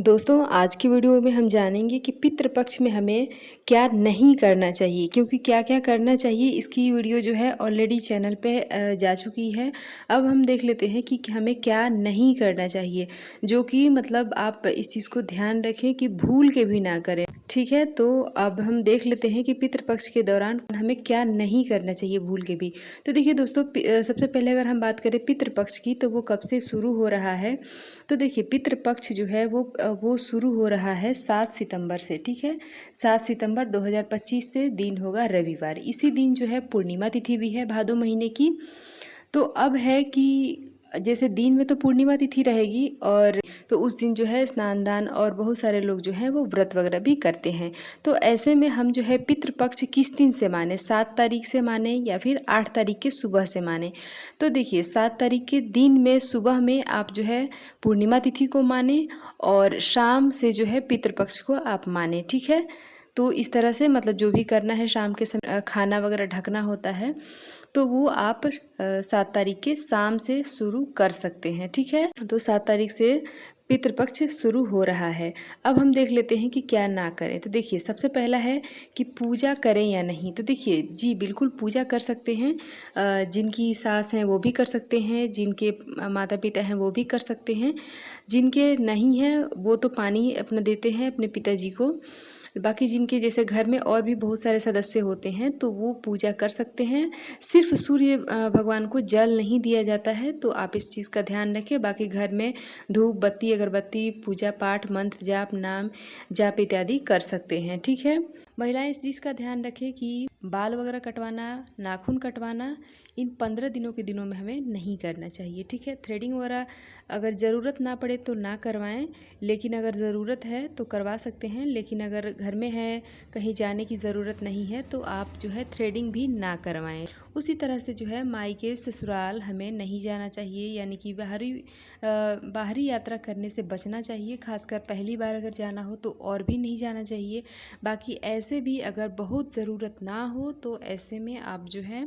दोस्तों आज की वीडियो में हम जानेंगे कि पितृपक्ष में हमें क्या नहीं करना चाहिए, क्योंकि क्या क्या करना चाहिए इसकी वीडियो जो है ऑलरेडी चैनल पे जा चुकी है। अब हम देख लेते हैं कि हमें क्या नहीं करना चाहिए, जो कि मतलब आप इस चीज़ को ध्यान रखें कि भूल के भी ना करें। ठीक है, तो अब हम देख लेते हैं कि पितृपक्ष के दौरान हमें क्या नहीं करना चाहिए भूल के भी। तो देखिए दोस्तों, सबसे पहले अगर हम बात करें पितृपक्ष की, तो वो कब से शुरू हो रहा है। तो देखिए पितृपक्ष जो है वो शुरू हो रहा है 7 सितंबर से। ठीक है, 7 सितंबर 2025 से दिन होगा रविवार। इसी दिन जो है पूर्णिमा तिथि भी है भादो महीने की। तो अब है कि जैसे दिन में तो पूर्णिमा तिथि रहेगी, और तो उस दिन जो है स्नान दान और बहुत सारे लोग जो हैं वो व्रत वगैरह भी करते हैं। तो ऐसे में हम जो है पितृपक्ष किस दिन से माने, 7 तारीख से माने या फिर 8 तारीख के सुबह से माने। तो देखिए 7 तारीख के दिन में सुबह में आप जो है पूर्णिमा तिथि को माने, और शाम से जो है पितृपक्ष को आप माने। ठीक है, तो इस तरह से मतलब जो भी करना है शाम के समय खाना वगैरह ढकना होता है, तो वो आप 7 तारीख के शाम से शुरू कर सकते हैं। ठीक है, तो 7 तारीख से पितृपक्ष शुरू हो रहा है। अब हम देख लेते हैं कि क्या ना करें। तो देखिए सबसे पहला है कि पूजा करें या नहीं। तो देखिए जी बिल्कुल पूजा कर सकते हैं, जिनकी सास हैं वो भी कर सकते हैं, जिनके माता पिता हैं वो भी कर सकते हैं, जिनके नहीं हैं वो तो पानी अपना देते हैं अपने पिताजी को। बाकी जिनके जैसे घर में और भी बहुत सारे सदस्य होते हैं तो वो पूजा कर सकते हैं। सिर्फ सूर्य भगवान को जल नहीं दिया जाता है, तो आप इस चीज़ का ध्यान रखें। बाकी घर में धूप बत्ती अगरबत्ती पूजा पाठ मंत्र जाप नाम जाप इत्यादि कर सकते हैं। ठीक है, महिलाएं इस चीज़ का ध्यान रखें कि बाल वगैरह कटवाना नाखून कटवाना इन 15 दिनों के दिनों में हमें नहीं करना चाहिए। ठीक है, थ्रेडिंग वगैरह अगर ज़रूरत ना पड़े तो ना करवाएं, लेकिन अगर ज़रूरत है तो करवा सकते हैं। लेकिन अगर घर में है, कहीं जाने की ज़रूरत नहीं है, तो आप जो है थ्रेडिंग भी ना करवाएं। उसी तरह से जो है मायके ससुराल हमें नहीं जाना चाहिए, यानी कि बाहरी यात्रा करने से बचना चाहिए। खासकर पहली बार अगर जाना हो तो और भी नहीं जाना चाहिए। बाकी ऐसे भी अगर बहुत ज़रूरत ना हो तो ऐसे में आप जो है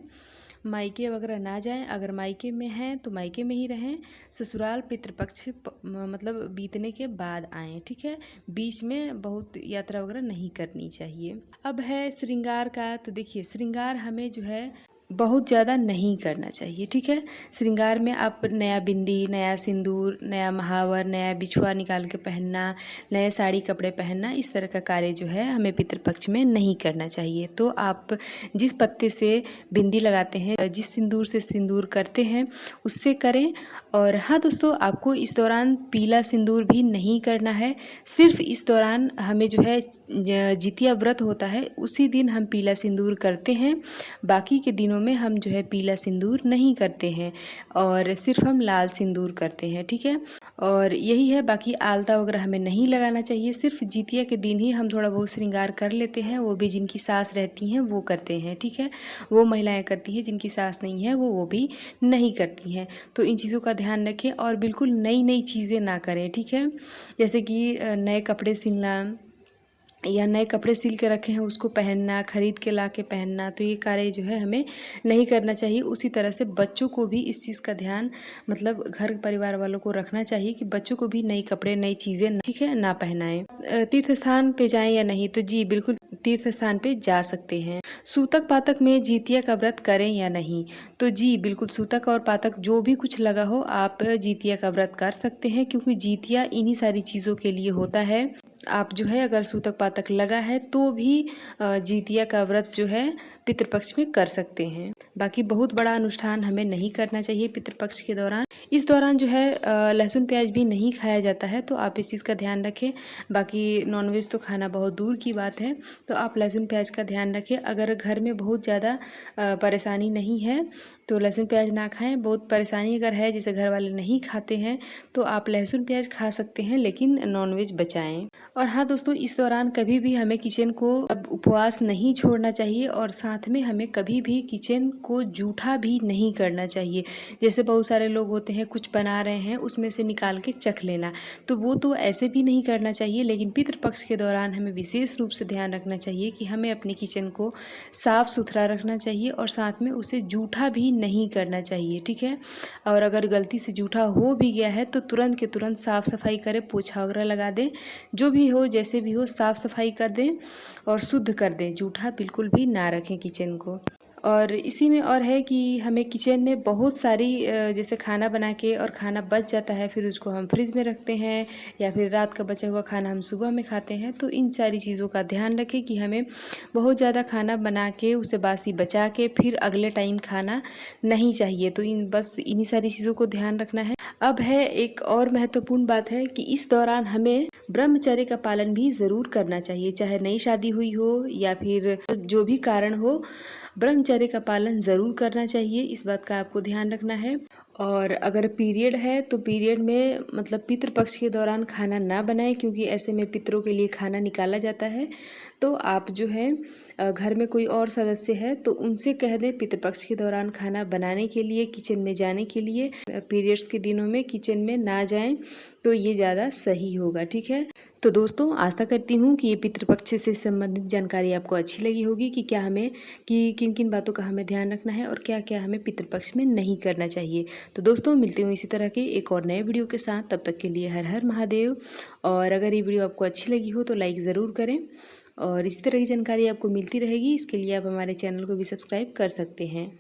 मायके वगैरह ना जाएं। अगर मायके में हैं तो मायके में ही रहें। ससुराल पितृपक्ष मतलब बीतने के बाद आएँ। ठीक है, बीच में बहुत यात्रा वगैरह नहीं करनी चाहिए। अब है श्रृंगार का। तो देखिए श्रृंगार हमें जो है बहुत ज़्यादा नहीं करना चाहिए। ठीक है, श्रृंगार में आप नया बिंदी नया सिंदूर नया महावर नया बिछुआ निकाल के पहनना, नए साड़ी कपड़े पहनना, इस तरह का कार्य जो है हमें पितृपक्ष में नहीं करना चाहिए। तो आप जिस पत्ते से बिंदी लगाते हैं, जिस सिंदूर से सिंदूर करते हैं, उससे करें। और हाँ दोस्तों, आपको इस दौरान पीला सिंदूर भी नहीं करना है। सिर्फ इस दौरान हमें जो है जितिया व्रत होता है उसी दिन हम पीला सिंदूर करते हैं। बाकी के दिनों में हम जो है पीला सिंदूर नहीं करते हैं, और सिर्फ हम लाल सिंदूर करते हैं। ठीक है, और यही है। बाकी आलता वगैरह हमें नहीं लगाना चाहिए। सिर्फ जितिया के दिन ही हम थोड़ा बहुत श्रृंगार कर लेते हैं, वो भी जिनकी सास रहती हैं वो करते हैं। ठीक है, वो महिलाएं करती हैं, जिनकी सास नहीं है वो भी नहीं करती हैं। तो इन चीज़ों का ध्यान रखें और बिल्कुल नई नई चीज़ें ना करें। ठीक है, जैसे कि नए कपड़े सिलना या नए कपड़े सिल के रखे हैं उसको पहनना, खरीद के ला के पहनना, तो ये कार्य जो है हमें नहीं करना चाहिए। उसी तरह से बच्चों को भी इस चीज़ का ध्यान मतलब घर परिवार वालों को रखना चाहिए कि बच्चों को भी नई कपड़े नई चीज़ें ठीक है ना पहनाएं। तीर्थ स्थान पे जाएं या नहीं। तो जी बिल्कुल तीर्थ स्थान पे जा सकते हैं। सूतक पातक में जितिया का व्रत करें या नहीं। तो जी बिल्कुल सूतक और पातक जो भी कुछ लगा हो आप जितिया का व्रत कर सकते हैं, क्योंकि जितिया इन्हीं सारी चीज़ों के लिए होता है। आप जो है अगर सूतक पातक लगा है तो भी जितिया का व्रत जो है पितृपक्ष में कर सकते हैं। बाकी बहुत बड़ा अनुष्ठान हमें नहीं करना चाहिए पितृपक्ष के दौरान। इस दौरान जो है लहसुन प्याज भी नहीं खाया जाता है, तो आप इस चीज़ का ध्यान रखें। बाकी नॉनवेज तो खाना बहुत दूर की बात है, तो आप लहसुन प्याज का ध्यान रखें। अगर घर में बहुत ज़्यादा परेशानी नहीं है तो लहसुन प्याज ना खाएं। बहुत परेशानी अगर है, जैसे घर वाले नहीं खाते हैं, तो आप लहसुन प्याज खा सकते हैं, लेकिन नॉनवेज बचाएं। और हाँ दोस्तों, इस दौरान कभी भी हमें किचन को अब उपवास नहीं छोड़ना चाहिए, और साथ में हमें कभी भी किचन को जूठा भी नहीं करना चाहिए। जैसे बहुत सारे लोग होते हैं कुछ बना रहे हैं उसमें से निकाल के चख लेना, तो वो तो ऐसे भी नहीं करना चाहिए। लेकिन पितृपक्ष के दौरान हमें विशेष रूप से ध्यान रखना चाहिए कि हमें अपने किचन को साफ़ सुथरा रखना चाहिए, और साथ में उसे जूठा भी नहीं करना चाहिए, ठीक है। और अगर गलती से जूठा हो भी गया है तो तुरंत के तुरंत साफ़ सफाई करें, पोछा वगैरह लगा दें, जो भी हो जैसे भी हो साफ़ सफाई कर दें और शुद्ध कर दें, जूठा बिल्कुल भी ना रखें किचन को। और इसी में और है कि हमें किचन में बहुत सारी जैसे खाना बना के और खाना बच जाता है, फिर उसको हम फ्रिज में रखते हैं या फिर रात का बचा हुआ खाना हम सुबह में खाते हैं। तो इन सारी चीज़ों का ध्यान रखें कि हमें बहुत ज़्यादा खाना बना के उसे बासी बचा के फिर अगले टाइम खाना नहीं चाहिए। तो बस इन्हीं सारी चीज़ों को ध्यान रखना है। अब है एक और महत्वपूर्ण बात है कि इस दौरान हमें ब्रह्मचर्य का पालन भी ज़रूर करना चाहिए, चाहे नई शादी हुई हो या फिर जो भी कारण हो, ब्रह्मचर्य का पालन ज़रूर करना चाहिए, इस बात का आपको ध्यान रखना है। और अगर पीरियड है तो पीरियड में मतलब पितृपक्ष के दौरान खाना ना बनाएं, क्योंकि ऐसे में पितरों के लिए खाना निकाला जाता है। तो आप जो है घर में कोई और सदस्य है तो उनसे कह दें पितृपक्ष के दौरान खाना बनाने के लिए, किचन में जाने के लिए। पीरियड्स के दिनों में किचन में ना जाएं तो ये ज़्यादा सही होगा, ठीक है। तो दोस्तों आशा करती हूँ कि ये पितृपक्ष से संबंधित जानकारी आपको अच्छी लगी होगी कि किन किन बातों का हमें ध्यान रखना है और क्या क्या हमें पितृपक्ष में नहीं करना चाहिए। तो दोस्तों मिलते हूँ इसी तरह के एक और नए वीडियो के साथ, तब तक के लिए हर हर महादेव। और अगर ये वीडियो आपको अच्छी लगी हो तो लाइक ज़रूर करें और इसी तरह की जानकारी आपको मिलती रहेगी, इसके लिए आप हमारे चैनल को भी सब्सक्राइब कर सकते हैं।